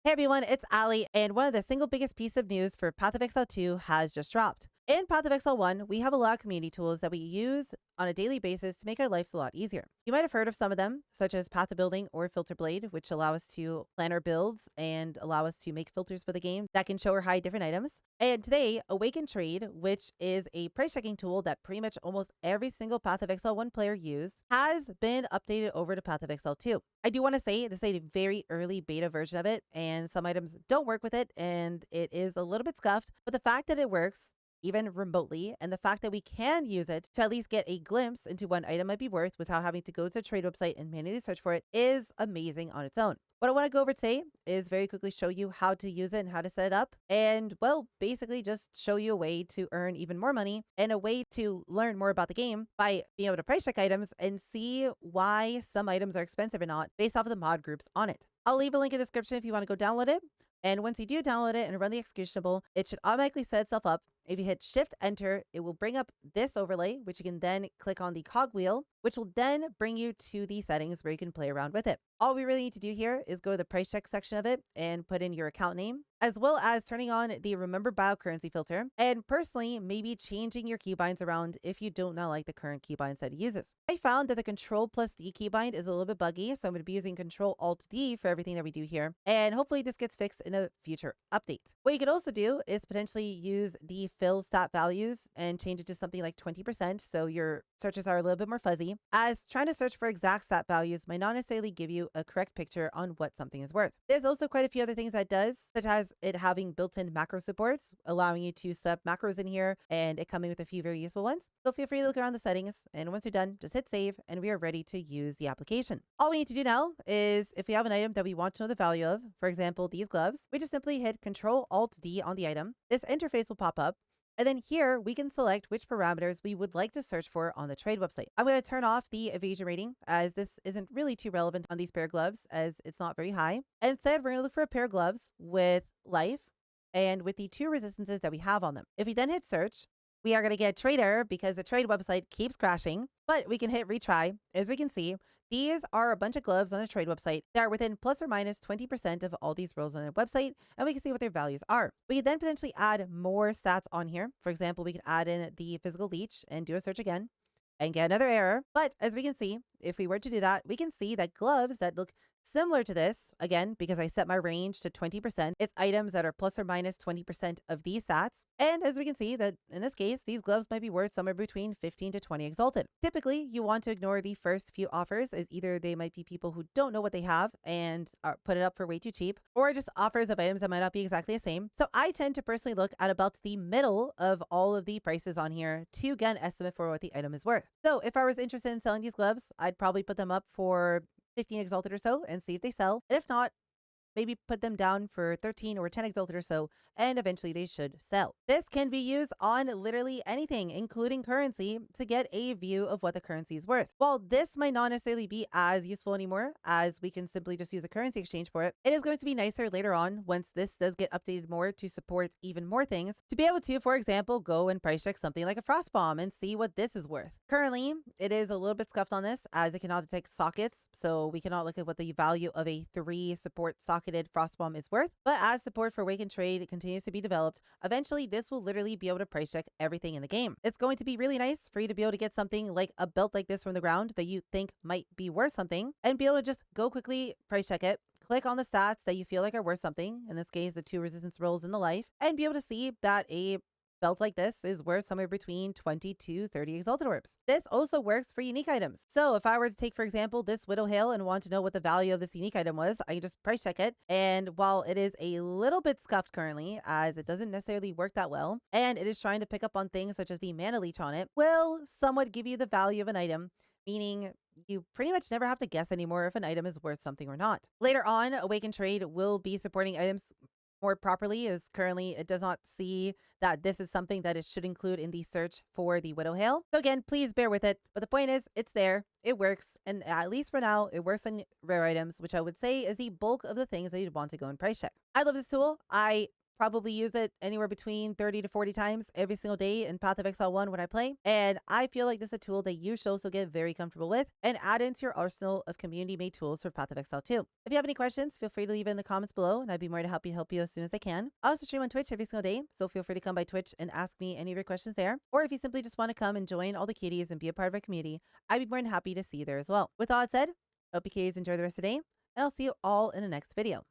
Hey everyone, it's Allie, and one of the single biggest piece of news for Path of Exile 2 has just dropped. In Path of Exile 1, we have a lot of community tools that we use on a daily basis to make our lives a lot easier. You might have heard of some of them, such as Path of Building or Filter Blade, which allow us to plan our builds and allow us to make filters for the game that can show or hide different items. And today, Awaken Trade, which is a price checking tool that pretty much almost every single Path of Exile 1 player used, has been updated over to Path of Exile 2. I do want to say this is a very early beta version of it, and some items don't work with it, and it is a little bit scuffed, but the fact that it works even remotely, and the fact that we can use it to at least get a glimpse into what an item might be worth without having to go to a trade website and manually search for it is amazing on its own. What I want to go over today is very quickly show you how to use it and how to set it up, and well, basically just show you a way to earn even more money and a way to learn more about the game by being able to price check items and see why some items are expensive or not based off of the mod groups on it. I'll leave a link in the description if you want to go download it. And once you do download it and run the executable, it should automatically set itself up. If you hit Shift Enter, it will bring up this overlay, which you can then click on the cogwheel, which will then bring you to the settings where you can play around with it. All we really need to do here is go to the price check section of it and put in your account name, as well as turning on the remember biocurrency filter, and personally, maybe changing your keybinds around if you don't not like the current keybinds that it uses. I found that the Control+D keybind is a little bit buggy, so I'm going to be using Control-Alt-D for everything that we do here, and hopefully this gets fixed in a future update. What you could also do is potentially use the fill stat values and change it to something like 20%, so your searches are a little bit more fuzzy, as trying to search for exact stat values might not necessarily give you a correct picture on what something is worth. There's also quite a few other things that it does, such as it having built-in macro supports, allowing you to set up macros in here, and it coming with a few very useful ones. So feel free to look around the settings, and once you're done, just hit save, and we are ready to use the application. All we need to do now is, if we have an item that we want to know the value of, for example, these gloves, we just simply hit Control-Alt-D on the item. This interface will pop up, and then here we can select which parameters we would like to search for on the trade website. I'm going to turn off the evasion rating, as this isn't really too relevant on these pair of gloves, as it's not very high. Instead, we're going to look for a pair of gloves with life and with the 2 resistances that we have on them. If we then hit search, we are going to get a trade error because the trade website keeps crashing, but we can hit retry. As we can see, these are a bunch of gloves on the trade website that are within plus or minus 20% of all these rows on the website, and we can see what their values are. We can then potentially add more stats on here. For example, we can add in the physical leech and do a search again and get another error. But as we can see, if we were to do that, we can see that gloves that look similar to this, again, because I set my range to 20%, it's items that are plus or minus 20% of these stats. And as we can see that in this case, these gloves might be worth somewhere between 15 to 20 exalted. Typically, you want to ignore the first few offers, as either they might be people who don't know what they have and put it up for way too cheap, or just offers of items that might not be exactly the same. So I tend to personally look at about the middle of all of the prices on here to get an estimate for what the item is worth. So if I was interested in selling these gloves, I'd probably put them up for 15 exalted or so and see if they sell. And if not, maybe put them down for 13 or 10 exalted or so, and eventually they should sell. This can be used on literally anything, including currency, to get a view of what the currency is worth. While this might not necessarily be as useful anymore, as we can simply just use a currency exchange for it, it is going to be nicer later on, once this does get updated more to support even more things, to be able to, for example, go and price check something like a frost bomb and see what this is worth. Currently, it is a little bit scuffed on this, as it cannot detect sockets, so we cannot look at what the value of a 3 support socketed frost bomb is worth. But as support for Awaken Trade continues to be developed, eventually this will literally be able to price check everything in the game. It's going to be really nice for you to be able to get something like a belt like this from the ground that you think might be worth something, and be able to just go quickly price check it, click on the stats that you feel like are worth something, in this case the 2 resistance rolls and the life, and be able to see that a belt like this is worth somewhere between 20 to 30 exalted orbs. This also works for unique items. So if I were to take, for example, this Widow Hail and want to know what the value of this unique item was, I can just price check it. And while it is a little bit scuffed currently, as it doesn't necessarily work that well, and it is trying to pick up on things such as the mana leech on it, will somewhat give you the value of an item, meaning you pretty much never have to guess anymore if an item is worth something or not. Later on, Awaken Trade will be supporting items more properly, as currently it does not see that this is something that it should include in the search for the Widow Hail. So again, please bear with it. But the point is, it's there, it works, and at least for now, it works on rare items, which I would say is the bulk of the things that you'd want to go and price check. I love this tool. I probably use it anywhere between 30 to 40 times every single day in Path of Exile 1 when I play. And I feel like this is a tool that you should also get very comfortable with and add into your arsenal of community-made tools for Path of Exile 2. If you have any questions, feel free to leave it in the comments below, and I'd be more to help you as soon as I can. I also stream on Twitch every single day, so feel free to come by Twitch and ask me any of your questions there. Or if you simply just want to come and join all the cuties and be a part of our community, I'd be more than happy to see you there as well. With all that said, hope you cuties enjoy the rest of the day, and I'll see you all in the next video.